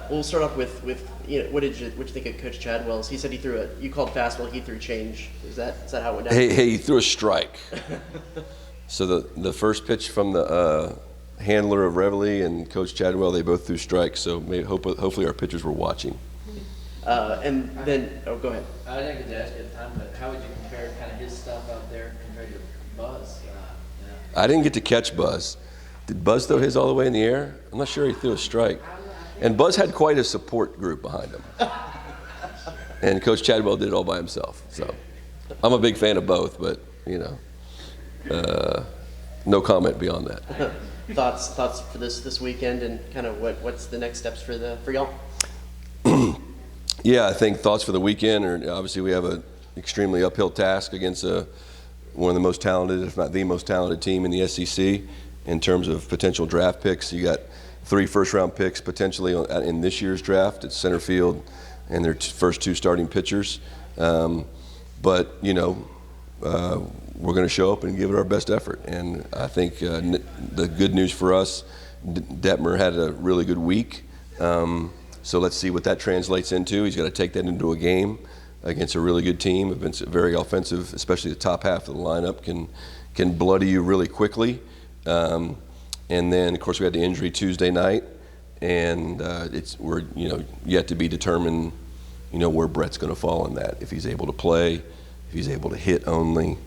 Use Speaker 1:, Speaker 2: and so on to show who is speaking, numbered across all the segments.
Speaker 1: We'll start off with what did you think of Coach Chadwell's? He said you called fastball, he threw change. Is that how it went down?
Speaker 2: Hey, he threw a strike. So the first pitch from the handler of Reveille and Coach Chadwell, they both threw strikes. So hopefully our pitchers were watching.
Speaker 1: And then, go ahead.
Speaker 3: I didn't get to ask you at the time, but how would you compare kind of his stuff out there compared to Buzz?
Speaker 2: I didn't get to catch Buzz. Did Buzz throw his all the way in the air? I'm not sure he threw a strike. And Buzz had quite a support group behind him. And Coach Chadwell did it all by himself. So I'm a big fan of both, but no comment beyond that.
Speaker 1: Thoughts for this weekend, and kind of what's the next steps for y'all?
Speaker 2: Yeah, I think thoughts for the weekend are obviously we have an extremely uphill task against one of the most talented, if not the most talented team in the SEC in terms of potential draft picks. You got 3 first-round picks potentially in this year's draft at center field and their first 2 starting pitchers. But, we're going to show up and give it our best effort. And I think the good news for us, Detmer had a really good week. So let's see what that translates into. He's got to take that into a game against a really good team. It's been very offensive, especially the top half of the lineup can bloody you really quickly. And then, of course, we had the injury Tuesday night, and we're yet to be determined, where Brett's going to fall in that. If he's able to play, if he's able to hit only,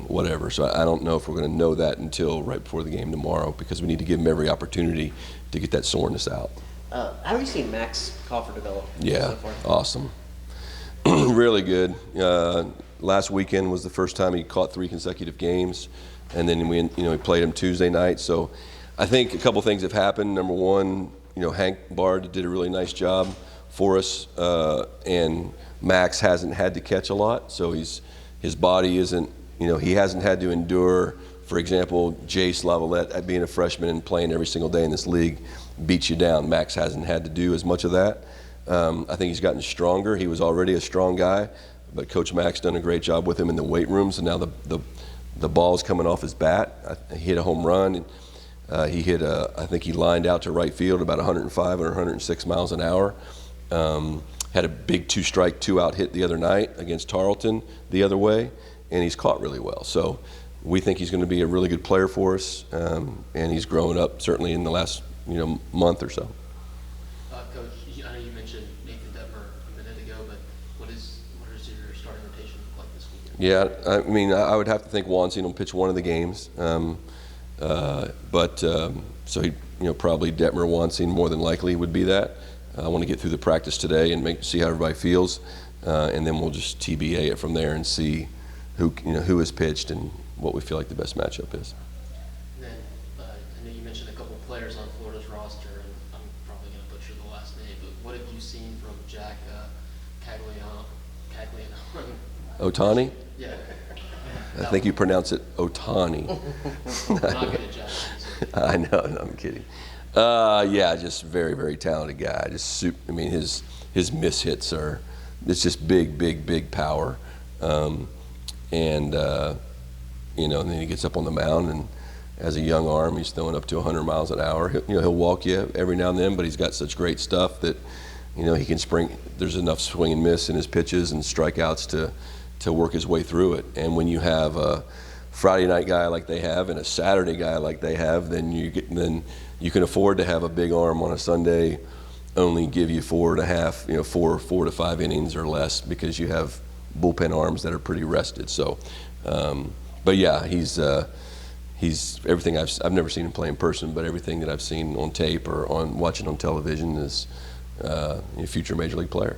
Speaker 2: whatever. So I don't know if we're going to know that until right before the game tomorrow, because we need to give him every opportunity to get that soreness out.
Speaker 1: How have you seen Max Coffer develop so far?
Speaker 2: Awesome. Really good. Last weekend was the first time he caught 3 consecutive games, and then we played him Tuesday night. So I think a couple things have happened. Number one, Hank Bard did a really nice job for us, and Max hasn't had to catch a lot, so his body isn't, he hasn't had to endure, for example, Jace Lavalette being a freshman and playing every single day in this league beats you down. Max hasn't had to do as much of that. I think he's gotten stronger. He was already a strong guy, but Coach Max done a great job with him in the weight rooms, and now the ball's coming off his bat. He hit a home run. He hit I think he lined out to right field about 105 or 106 miles an hour. Had a big 2-strike, 2-out hit the other night against Tarleton the other way, and he's caught really well. So we think he's going to be a really good player for us, and he's growing up certainly in the last month or so.
Speaker 3: Coach, I know you mentioned Nathan Detmer a minute ago, but what is your starting rotation look like this weekend?
Speaker 2: Yeah, I mean, I would have to think Wonsing will pitch one of the games, so he, probably Detmer, Wonsing more than likely would be that. I want to get through the practice today and see how everybody feels, and then we'll just TBA it from there and see who has pitched and what we feel like the best matchup is.
Speaker 3: And then I know you mentioned a couple players on Florida's roster, and I'm probably going to butcher the last name, but what have you seen from Jack Caglianone?
Speaker 2: Otani?
Speaker 3: Yeah.
Speaker 2: I think you pronounce it Otani.
Speaker 3: Not good at Jack.
Speaker 2: I know, no, I'm kidding. Yeah, just very, very talented guy. His mishits are, it's just big power. And then he gets up on the mound and has a young arm. He's throwing up to 100 miles an hour. He'll walk you every now and then, but he's got such great stuff that, he can spring. There's enough swing and miss in his pitches and strikeouts to work his way through it. And when you have a Friday night guy like they have and a Saturday guy like they have, then you can afford to have a big arm on a Sunday, only give you 4 to 5 innings or less, because you have bullpen arms that are pretty rested. So, but yeah, he's everything I've never seen him play in person, but everything that I've seen on tape or watching on television is a future major league player.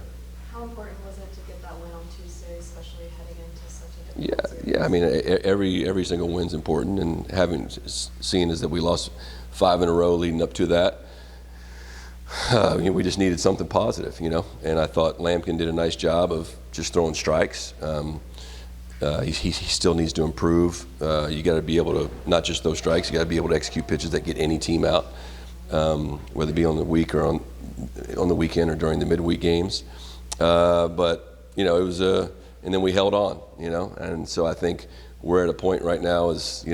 Speaker 4: How important was it to get that win on Tuesday, especially heading into such a difficult series?
Speaker 2: Yeah. I mean, every single win's important, and having seen is that we lost 5 in a row leading up to that. We just needed something positive, and I thought Lampkin did a nice job of just throwing strikes. He still needs to improve. You got to be able to not just throw strikes. You got to be able to execute pitches that get any team out, whether it be on the week or on the weekend or during the midweek games. But it was and then we held on, and so I think we're at a point right now is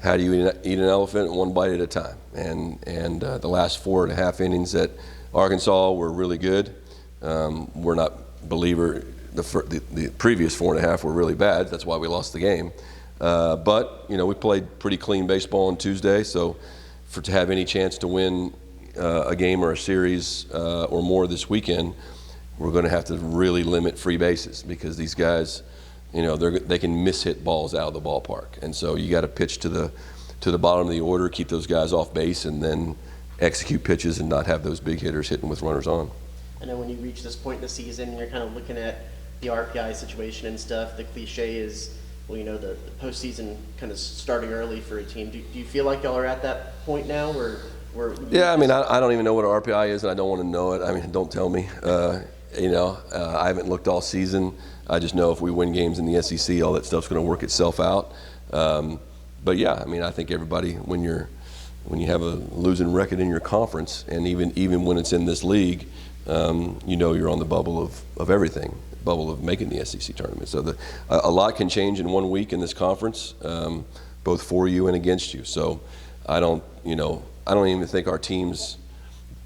Speaker 2: how do you eat an elephant one bite at a time? And the last 4.5 innings that Arkansas were really good. We're not believer. The previous 4.5 were really bad. That's why we lost the game. But we played pretty clean baseball on Tuesday. So to have any chance to win a game or a series or more this weekend, we're going to have to really limit free bases, because these guys, they can miss-hit balls out of the ballpark. And so you got to pitch to the bottom of the order, keep those guys off base, and then execute pitches and not have those big hitters hitting with runners on.
Speaker 1: I know when you reach this point in the season and you're kind of looking at the RPI situation and stuff, the cliche is, well, the postseason kind of starting early for a team. Do you feel like y'all are at that point now where
Speaker 2: Yeah, I don't even know what an RPI is, and I don't want to know it. Don't tell me. I haven't looked all season. I just know if we win games in the SEC, all that stuff's going to work itself out. But yeah, I think everybody, when you have a losing record in your conference, and even when it's in this league, you're on the bubble of everything, bubble of making the SEC tournament. So a lot can change in 1 week in this conference, both for you and against you. So I don't even think our teams.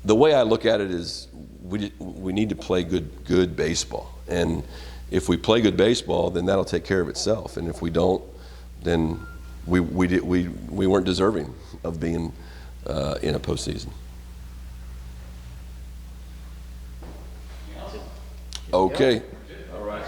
Speaker 2: The way I look at it is we need to play good baseball, and if we play good baseball, then that'll take care of itself. And if we don't, then we weren't deserving of being in a postseason. Okay.